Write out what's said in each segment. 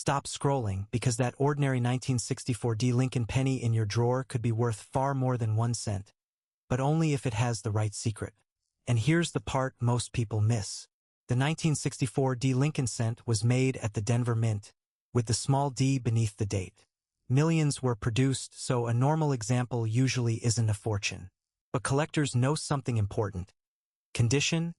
Stop scrolling, because that ordinary 1964 D Lincoln penny in your drawer could be worth far more than 1 cent. But only if it has the right secret. And here's the part most people miss. The 1964 D Lincoln cent was made at the Denver Mint, with the small d beneath the date. Millions were produced, so a normal example usually isn't a fortune. But collectors know something important. Condition,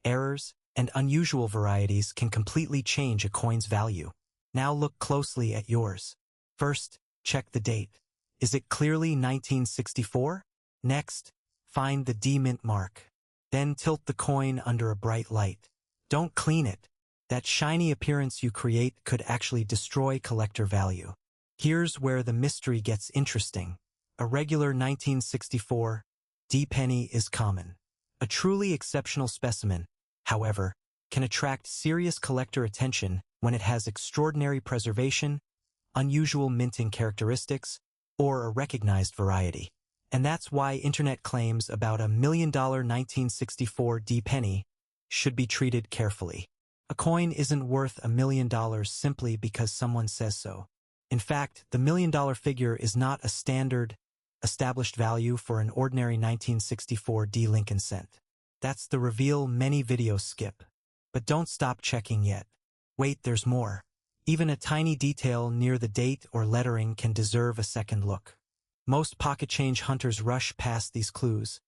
errors, and unusual varieties can completely change a coin's value. Now look closely at yours. First, check the date. Is it clearly 1964? Next, find the D mint mark. Then tilt the coin under a bright light. Don't clean it. That shiny appearance you create could actually destroy collector value. Here's where the mystery gets interesting. A regular 1964 D penny is common. A truly exceptional specimen, however, can attract serious collector attention when it has extraordinary preservation, unusual minting characteristics, or a recognized variety. And that's why internet claims about a $1 million 1964 D penny should be treated carefully. A coin isn't worth $1 million simply because someone says so. In fact, the $1 million figure is not a standard, established value for an ordinary 1964 D Lincoln cent. That's the reveal many videos skip. But don't stop checking yet. Wait, there's more. Even a tiny detail near the date or lettering can deserve a second look. Most pocket change hunters rush past these clues,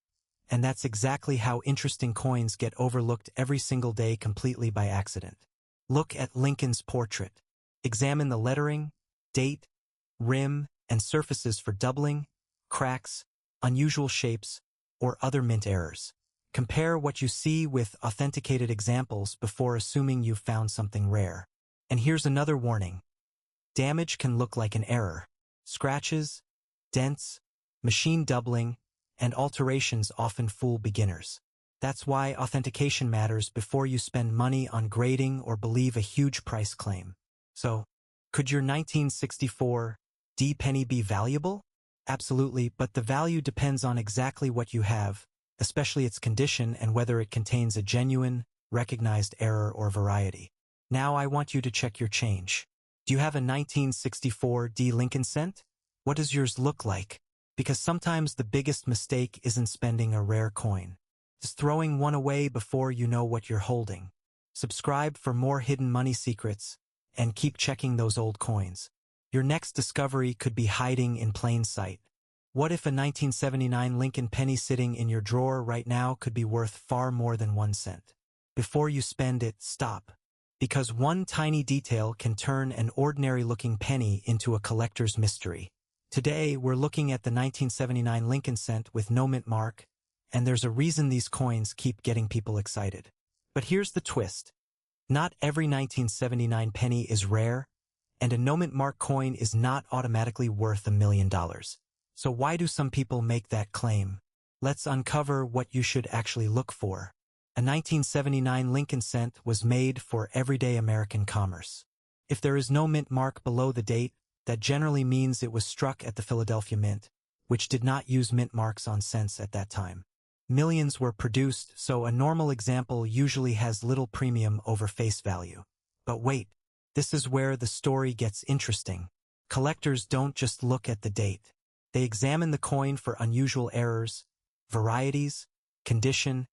and that's exactly how interesting coins get overlooked every single day completely by accident. Look at Lincoln's portrait. Examine the lettering, date, rim, and surfaces for doubling, cracks, unusual shapes, or other mint errors. Compare what you see with authenticated examples before assuming you've found something rare. And here's another warning. Damage can look like an error. Scratches, dents, machine doubling, and alterations often fool beginners. That's why authentication matters before you spend money on grading or believe a huge price claim. So, could your 1964 D penny be valuable? Absolutely, but the value depends on exactly what you have, especially its condition and whether it contains a genuine, recognized error or variety. Now I want you to check your change. Do you have a 1964 D Lincoln cent? What does yours look like? Because sometimes the biggest mistake isn't spending a rare coin. It's throwing one away before you know what you're holding. Subscribe for more hidden money secrets, and keep checking those old coins. Your next discovery could be hiding in plain sight. What if a 1979 Lincoln penny sitting in your drawer right now could be worth far more than 1 cent? Before you spend it, stop. Because one tiny detail can turn an ordinary-looking penny into a collector's mystery. Today, we're looking at the 1979 Lincoln cent with no mint mark, and there's a reason these coins keep getting people excited. But here's the twist. Not every 1979 penny is rare, and a no mint mark coin is not automatically worth $1 million. So why do some people make that claim? Let's uncover what you should actually look for. A 1979 Lincoln cent was made for everyday American commerce. If there is no mint mark below the date, that generally means it was struck at the Philadelphia Mint, which did not use mint marks on cents at that time. Millions were produced, so a normal example usually has little premium over face value. But wait, this is where the story gets interesting. Collectors don't just look at the date. They examine the coin for unusual errors, varieties, condition,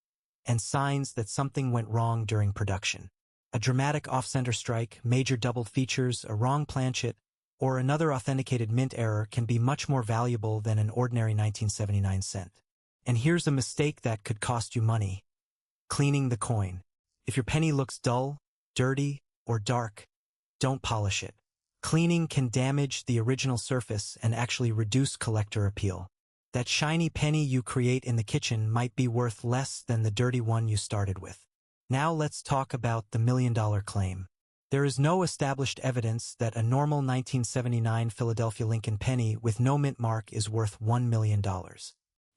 and signs that something went wrong during production. A dramatic off-center strike, major doubled features, a wrong planchet, or another authenticated mint error can be much more valuable than an ordinary 1979 cent. And here's a mistake that could cost you money. Cleaning the coin. If your penny looks dull, dirty, or dark, don't polish it. Cleaning can damage the original surface and actually reduce collector appeal. That shiny penny you create in the kitchen might be worth less than the dirty one you started with. Now let's talk about the $1 million claim. There is no established evidence that a normal 1979 Philadelphia Lincoln penny with no mint mark is worth $1 million.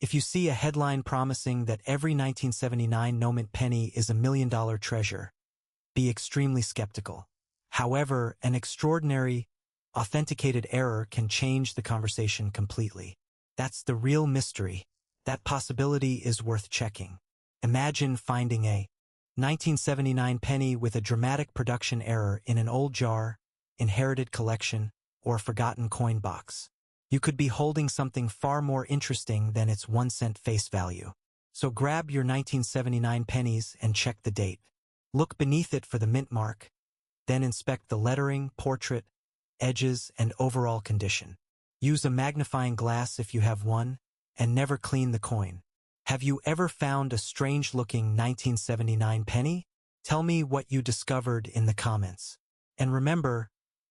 If you see a headline promising that every 1979 no mint penny is $1 million treasure, be extremely skeptical. However, an extraordinary, authenticated error can change the conversation completely. That's the real mystery. That possibility is worth checking. Imagine finding a 1979 penny with a dramatic production error in an old jar, inherited collection, or forgotten coin box. You could be holding something far more interesting than its 1 cent face value. So grab your 1979 pennies and check the date. Look beneath it for the mint mark, then inspect the lettering, portrait, edges, and overall condition. Use a magnifying glass if you have one, and never clean the coin. Have you ever found a strange-looking 1979 penny? Tell me what you discovered in the comments. And remember,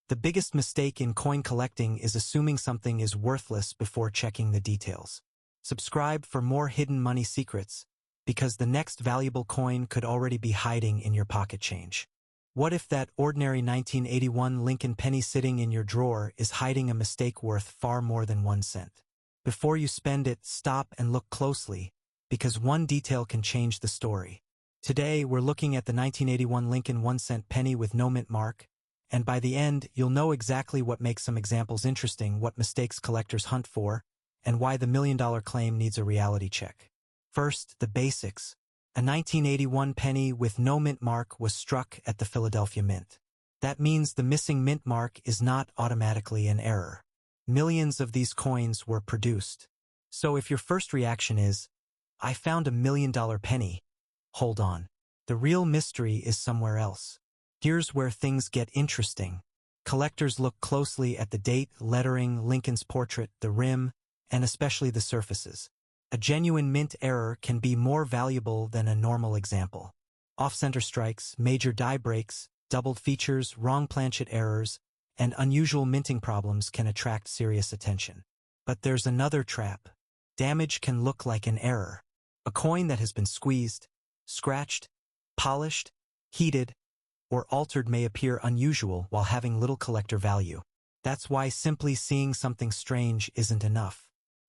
the biggest mistake in coin collecting is assuming something is worthless before checking the details. Subscribe for more hidden money secrets, because the next valuable coin could already be hiding in your pocket change. What if that ordinary 1981 Lincoln penny sitting in your drawer is hiding a mistake worth far more than 1 cent? Before you spend it, stop and look closely, because one detail can change the story. Today, we're looking at the 1981 Lincoln 1-cent penny with no mint mark, and by the end, you'll know exactly what makes some examples interesting, what mistakes collectors hunt for, and why the million-dollar claim needs a reality check. First, the basics. A 1981 penny with no mint mark was struck at the Philadelphia Mint. That means the missing mint mark is not automatically an error. Millions of these coins were produced. So if your first reaction is, "I found a million-dollar penny," hold on. The real mystery is somewhere else. Here's where things get interesting. Collectors look closely at the date, lettering, Lincoln's portrait, the rim, and especially the surfaces. A genuine mint error can be more valuable than a normal example. Off-center strikes, major die breaks, doubled features, wrong planchet errors, and unusual minting problems can attract serious attention. But there's another trap. Damage can look like an error. A coin that has been squeezed, scratched, polished, heated, or altered may appear unusual while having little collector value. That's why simply seeing something strange isn't enough.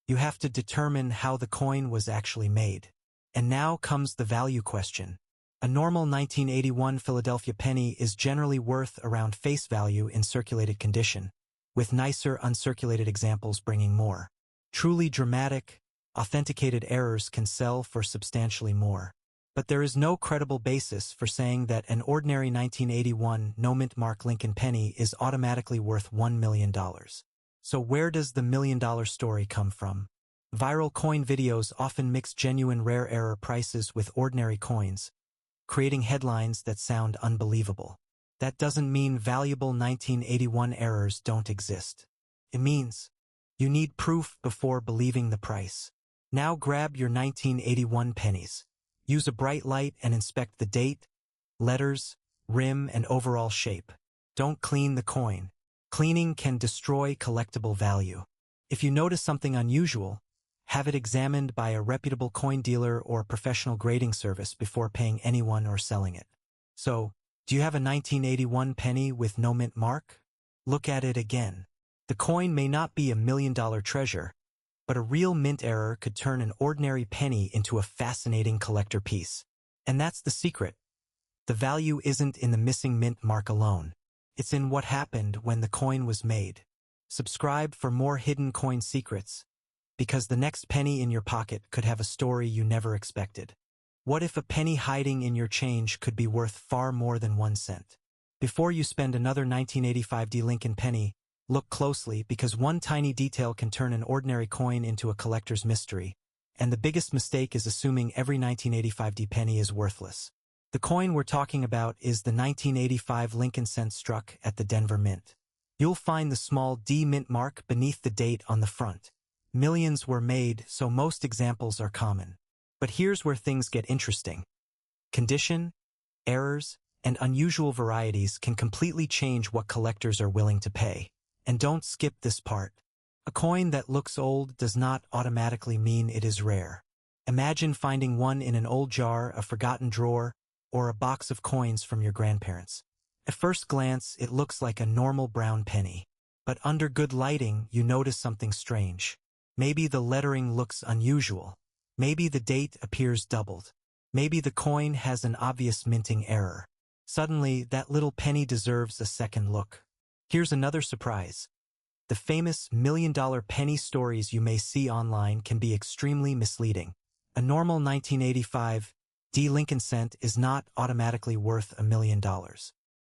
You have to determine how the coin was actually made. And now comes the value question. A normal 1981 Philadelphia penny is generally worth around face value in circulated condition, with nicer uncirculated examples bringing more. Truly dramatic, authenticated errors can sell for substantially more. But there is no credible basis for saying that an ordinary 1981 no-mint mark Lincoln penny is automatically worth $1 million. So where does the million-dollar story come from? Viral coin videos often mix genuine rare error prices with ordinary coins, creating headlines that sound unbelievable. That doesn't mean valuable 1981 errors don't exist. It means you need proof before believing the price. Now grab your 1981 pennies. Use a bright light and inspect the date, letters, rim, and overall shape. Don't clean the coin. Cleaning can destroy collectible value. If you notice something unusual, have it examined by a reputable coin dealer or professional grading service before paying anyone or selling it. So, do you have a 1981 penny with no mint mark? Look at it again. The coin may not be a million-dollar treasure, but a real mint error could turn an ordinary penny into a fascinating collector piece. And that's the secret. The value isn't in the missing mint mark alone. It's in what happened when the coin was made. Subscribe for more hidden coin secrets, because the next penny in your pocket could have a story you never expected. What if a penny hiding in your change could be worth far more than 1 cent? Before you spend another 1985 Lincoln penny, look closely, because one tiny detail can turn an ordinary coin into a collector's mystery, and the biggest mistake is assuming every 1985 penny is worthless. The coin we're talking about is the 1985 Lincoln cent struck at the Denver Mint. You'll find the small D mint mark beneath the date on the front. Millions were made, so most examples are common. But here's where things get interesting. Condition, errors, and unusual varieties can completely change what collectors are willing to pay. And don't skip this part. A coin that looks old does not automatically mean it is rare. Imagine finding one in an old jar, a forgotten drawer, or a box of coins from your grandparents. At first glance, it looks like a normal brown penny. But under good lighting, you notice something strange. Maybe the lettering looks unusual. Maybe the date appears doubled. Maybe the coin has an obvious minting error. Suddenly, that little penny deserves a second look. Here's another surprise. The famous million-dollar penny stories you may see online can be extremely misleading. A normal 1985 Lincoln cent is not automatically worth $1 million.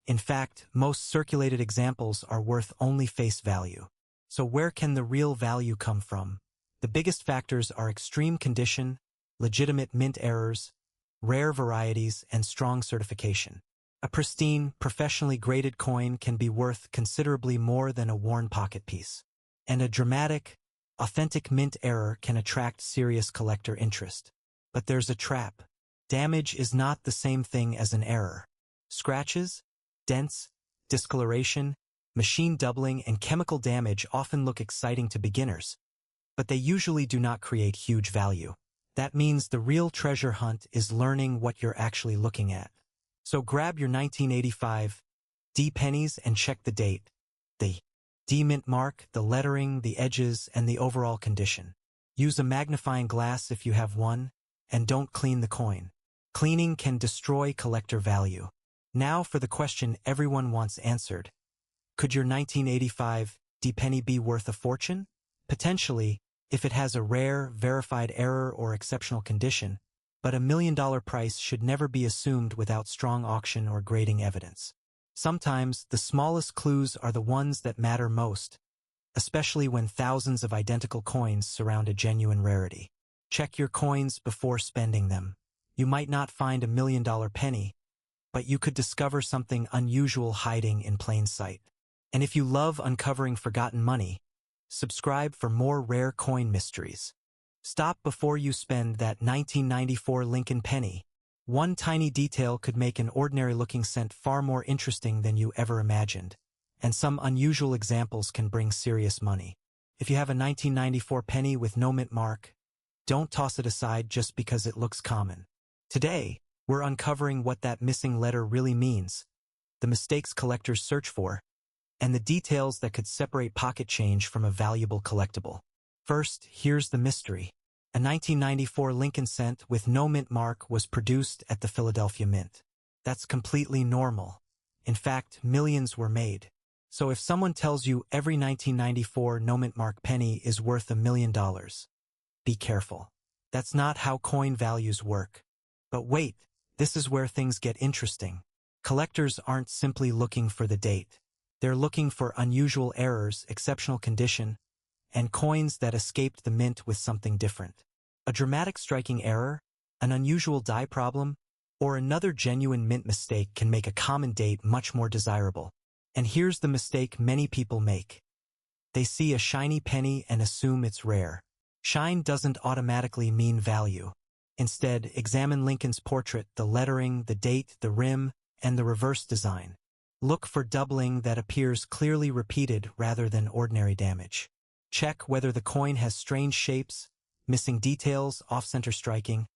In fact, most circulated examples are worth only face value. So where can the real value come from? The biggest factors are extreme condition, legitimate mint errors, rare varieties, and strong certification. A pristine, professionally graded coin can be worth considerably more than a worn pocket piece. And a dramatic, authentic mint error can attract serious collector interest. But there's a trap. Damage is not the same thing as an error. Scratches, dents, discoloration, machine doubling, and chemical damage often look exciting to beginners, but they usually do not create huge value. That means the real treasure hunt is learning what you're actually looking at. So grab your 1985 D pennies and check the date, the D mint mark, the lettering, the edges, and the overall condition. Use a magnifying glass if you have one, and don't clean the coin. Cleaning can destroy collector value. Now for the question everyone wants answered. Could your 1985 D penny be worth a fortune? Potentially, if it has a rare, verified error or exceptional condition, but $1 million price should never be assumed without strong auction or grading evidence. Sometimes, the smallest clues are the ones that matter most, especially when thousands of identical coins surround a genuine rarity. Check your coins before spending them. You might not find $1 million penny, but you could discover something unusual hiding in plain sight. And if you love uncovering forgotten money, subscribe for more rare coin mysteries. Stop before you spend that 1994 Lincoln penny. One tiny detail could make an ordinary-looking cent far more interesting than you ever imagined, and some unusual examples can bring serious money. If you have a 1994 penny with no mint mark, don't toss it aside just because it looks common. Today, we're uncovering what that missing letter really means, the mistakes collectors search for, and the details that could separate pocket change from a valuable collectible. First, here's the mystery. A 1994 Lincoln cent with no mint mark was produced at the Philadelphia Mint. That's completely normal. In fact, millions were made. So if someone tells you every 1994 no mint mark penny is worth $1 million, be careful. That's not how coin values work. But wait, this is where things get interesting. Collectors aren't simply looking for the date. They're looking for unusual errors, exceptional condition, and coins that escaped the mint with something different. A dramatic striking error, an unusual die problem, or another genuine mint mistake can make a common date much more desirable. And here's the mistake many people make. They see a shiny penny and assume it's rare. Shine doesn't automatically mean value. Instead, examine Lincoln's portrait, the lettering, the date, the rim, and the reverse design. Look for doubling that appears clearly repeated rather than ordinary damage. Check whether the coin has strange shapes, missing details, off-center striking,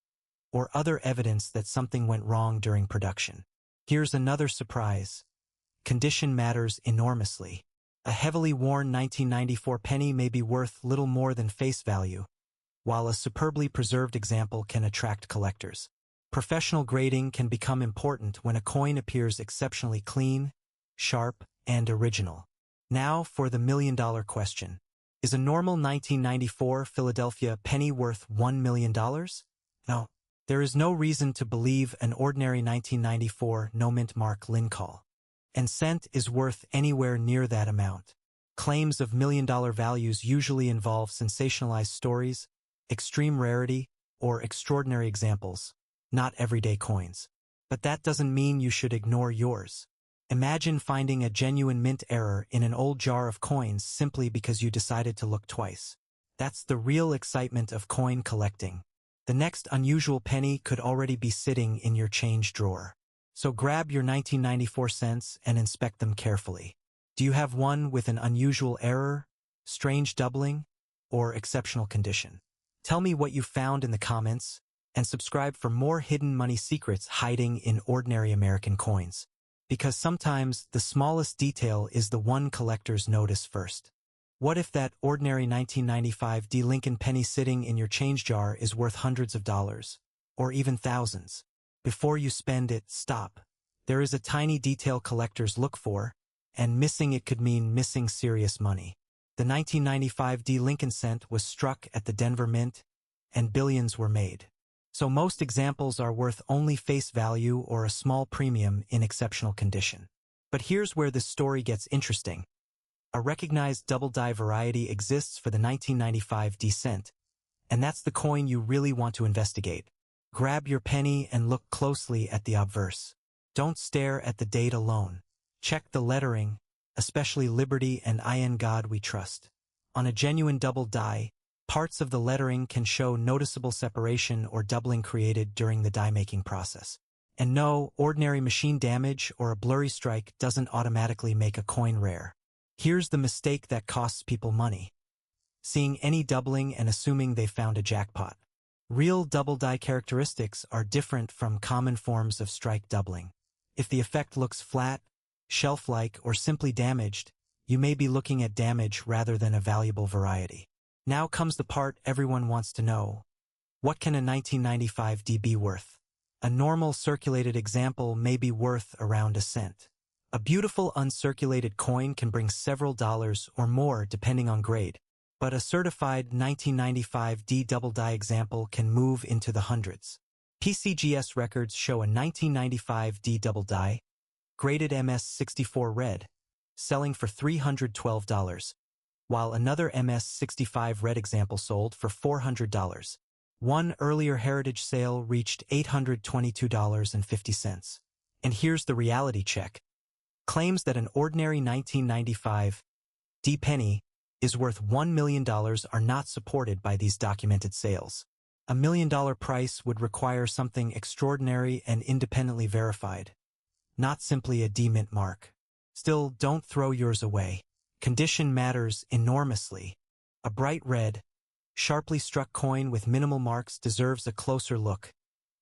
or other evidence that something went wrong during production. Here's another surprise. Condition matters enormously. A heavily worn 1994 penny may be worth little more than face value, while a superbly preserved example can attract collectors. Professional grading can become important when a coin appears exceptionally clean, sharp, and original. Now for the $1 million question. Is a normal 1994 Philadelphia penny worth $1 million? No. There is no reason to believe an ordinary 1994 no mint mark Lincoln and cent is worth anywhere near that amount. Claims of $1 million values usually involve sensationalized stories, extreme rarity, or extraordinary examples, not everyday coins. But that doesn't mean you should ignore yours. Imagine finding a genuine mint error in an old jar of coins simply because you decided to look twice. That's the real excitement of coin collecting. The next unusual penny could already be sitting in your change drawer. So grab your 1994 cents and inspect them carefully. Do you have one with an unusual error, strange doubling, or exceptional condition? Tell me what you found in the comments, and subscribe for more hidden money secrets hiding in ordinary American coins. Because sometimes the smallest detail is the one collectors notice first. What if that ordinary 1995 D Lincoln penny sitting in your change jar is worth hundreds of dollars, or even thousands? Before you spend it, stop. There is a tiny detail collectors look for, and missing it could mean missing serious money. The 1995 D Lincoln cent was struck at the Denver Mint, and billions were made. So most examples are worth only face value or a small premium in exceptional condition. But here's where this story gets interesting. A recognized double die variety exists for the 1995 D cent, and that's the coin you really want to investigate. Grab your penny and look closely at the obverse. Don't stare at the date alone. Check the lettering, especially Liberty and In God We Trust. On a genuine double die, parts of the lettering can show noticeable separation or doubling created during the die-making process. And no, ordinary machine damage or a blurry strike doesn't automatically make a coin rare. Here's the mistake that costs people money: seeing any doubling and assuming they found a jackpot. Real double die characteristics are different from common forms of strike doubling. If the effect looks flat, shelf-like, or simply damaged, you may be looking at damage rather than a valuable variety. Now comes the part everyone wants to know. What can a 1995 D be worth? A normal circulated example may be worth around a cent. A beautiful uncirculated coin can bring several dollars or more depending on grade, but a certified 1995 D double die example can move into the hundreds. PCGS records show a 1995 D double die, graded MS64 red, selling for $312, while another MS65 red example sold for $400. One earlier heritage sale reached $822.50. And here's the reality check. Claims that an ordinary 1995 D penny is worth $1 million are not supported by these documented sales. $1 million price would require something extraordinary and independently verified, not simply a D mint mark. Still, don't throw yours away. Condition matters enormously. A bright red, sharply struck coin with minimal marks deserves a closer look,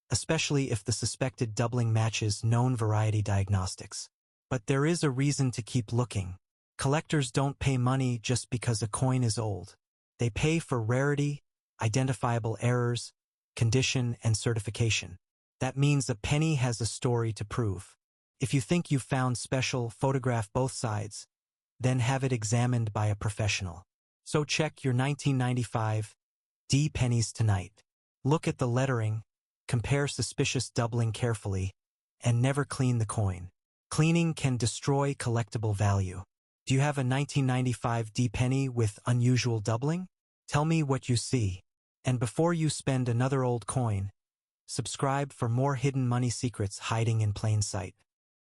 especially if the suspected doubling matches known variety diagnostics. But there is a reason to keep looking. Collectors don't pay money just because a coin is old. They pay for rarity, identifiable errors, condition, and certification. That means a penny has a story to prove. If you think you've found special, photograph both sides, then have it examined by a professional. So check your 1995 D pennies tonight. Look at the lettering, compare suspicious doubling carefully, and never clean the coin. Cleaning can destroy collectible value. Do you have a 1995 D penny with unusual doubling? Tell me what you see. And before you spend another old coin, subscribe for more hidden money secrets hiding in plain sight.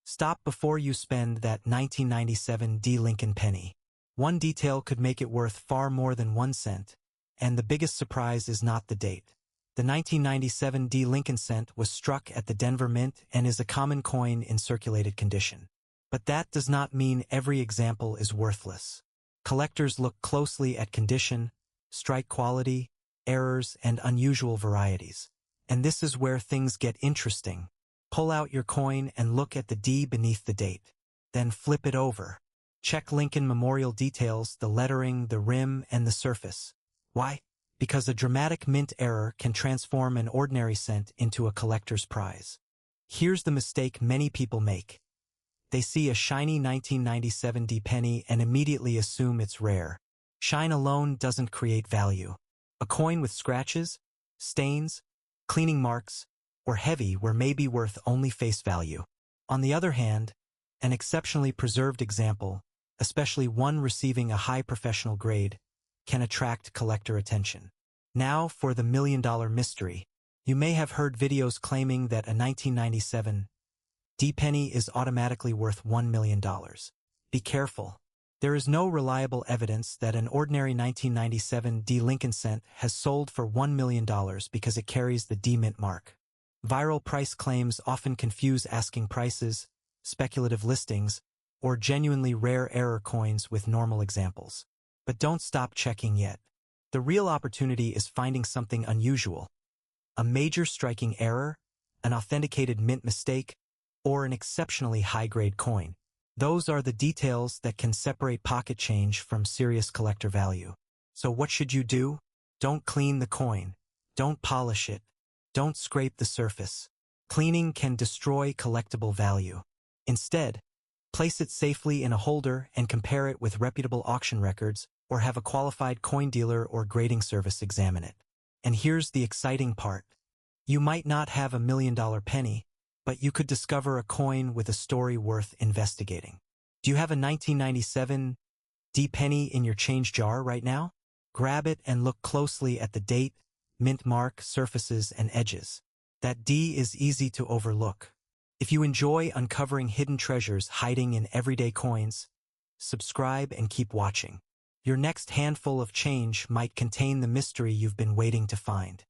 Stop before you spend that 1997 D Lincoln penny. One detail could make it worth far more than 1 cent, and the biggest surprise is not the date. The 1997 D Lincoln cent was struck at the Denver Mint and is a common coin in circulated condition. But that does not mean every example is worthless. Collectors look closely at condition, strike quality, errors, and unusual varieties. And this is where things get interesting. Pull out your coin and look at the D beneath the date. Then flip it over. Check Lincoln Memorial details, the lettering, the rim, and the surface. Why? Because a dramatic mint error can transform an ordinary cent into a collector's prize. Here's the mistake many people make. They see a shiny 1997 D penny and immediately assume it's rare. Shine alone doesn't create value. A coin with scratches, stains, cleaning marks, or heavy wear may be worth only face value. On the other hand, an exceptionally preserved example, especially one receiving a high professional grade, can attract collector attention. Now for the $1 million mystery. You may have heard videos claiming that a 1997 D penny is automatically worth $1 million. Be careful. There is no reliable evidence that an ordinary 1997 D Lincoln cent has sold for $1 million because it carries the D mint mark. Viral price claims often confuse asking prices, speculative listings, or genuinely rare error coins with normal examples. But don't stop checking yet. The real opportunity is finding something unusual. A major striking error, an authenticated mint mistake, or an exceptionally high-grade coin. Those are the details that can separate pocket change from serious collector value. So what should you do? Don't clean the coin. Don't polish it. Don't scrape the surface. Cleaning can destroy collectible value. Instead, place it safely in a holder and compare it with reputable auction records, or have a qualified coin dealer or grading service examine it. And here's the exciting part. You might not have $1 million penny, but you could discover a coin with a story worth investigating. Do you have a 1997 D penny in your change jar right now? Grab it and look closely at the date, mint mark, surfaces, and edges. That D is easy to overlook. If you enjoy uncovering hidden treasures hiding in everyday coins, subscribe and keep watching. Your next handful of change might contain the mystery you've been waiting to find.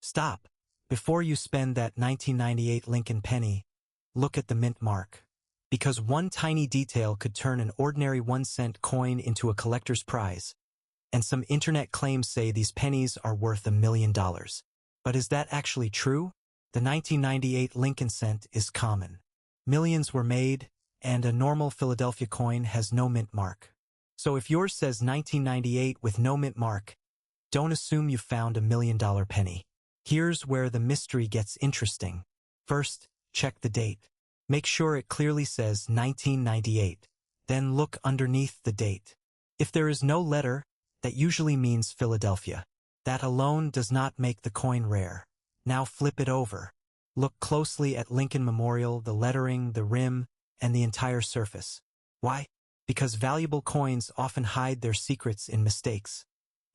Stop. Before you spend that 1998 Lincoln penny, look at the mint mark. Because one tiny detail could turn an ordinary 1-cent coin into a collector's prize. And some internet claims say these pennies are worth $1 million. But is that actually true? The 1998 Lincoln cent is common. Millions were made, and a normal Philadelphia coin has no mint mark. So if yours says 1998 with no mint mark, don't assume you found $1 million penny. Here's where the mystery gets interesting. First, check the date. Make sure it clearly says 1998. Then look underneath the date. If there is no letter, that usually means Philadelphia. That alone does not make the coin rare. Now flip it over. Look closely at Lincoln Memorial, the lettering, the rim, and the entire surface. Why? Because valuable coins often hide their secrets in mistakes,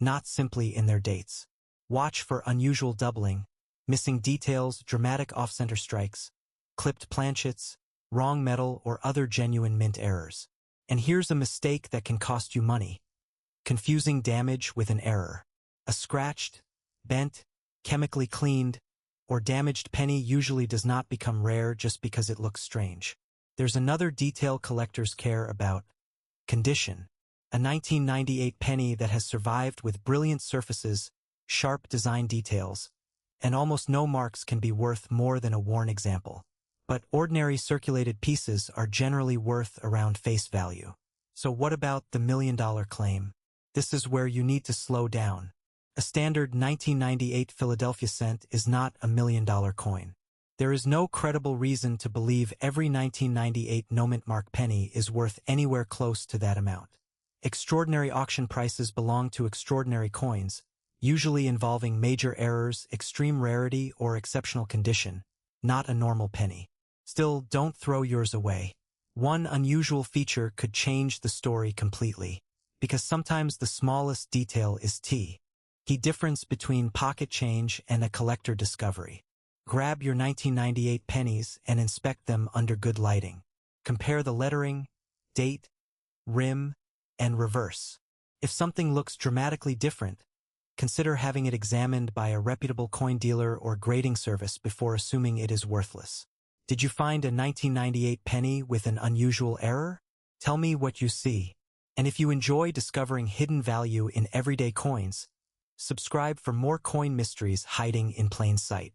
not simply in their dates. Watch for unusual doubling, missing details, dramatic off-center strikes, clipped planchets, wrong metal, or other genuine mint errors. And here's a mistake that can cost you money. Confusing damage with an error. A scratched, bent, chemically cleaned, or damaged penny usually does not become rare just because it looks strange. There's another detail collectors care about: condition. A 1998 penny that has survived with brilliant surfaces, sharp design details, and almost no marks can be worth more than a worn example. But ordinary circulated pieces are generally worth around face value. So what about the $1 million claim? This is where you need to slow down. A standard 1998 Philadelphia cent is not a $1 million coin. There is no credible reason to believe every 1998 no-mint mark penny is worth anywhere close to that amount. Extraordinary auction prices belong to extraordinary coins, usually involving major errors, extreme rarity, or exceptional condition, not a normal penny. Still, don't throw yours away. One unusual feature could change the story completely, because sometimes the smallest detail is the difference between pocket change and a collector discovery. Grab your 1998 pennies and inspect them under good lighting. Compare the lettering, date, rim, and reverse. If something looks dramatically different, consider having it examined by a reputable coin dealer or grading service before assuming it is worthless. Did you find a 1998 penny with an unusual error? Tell me what you see. And if you enjoy discovering hidden value in everyday coins, subscribe for more coin mysteries hiding in plain sight.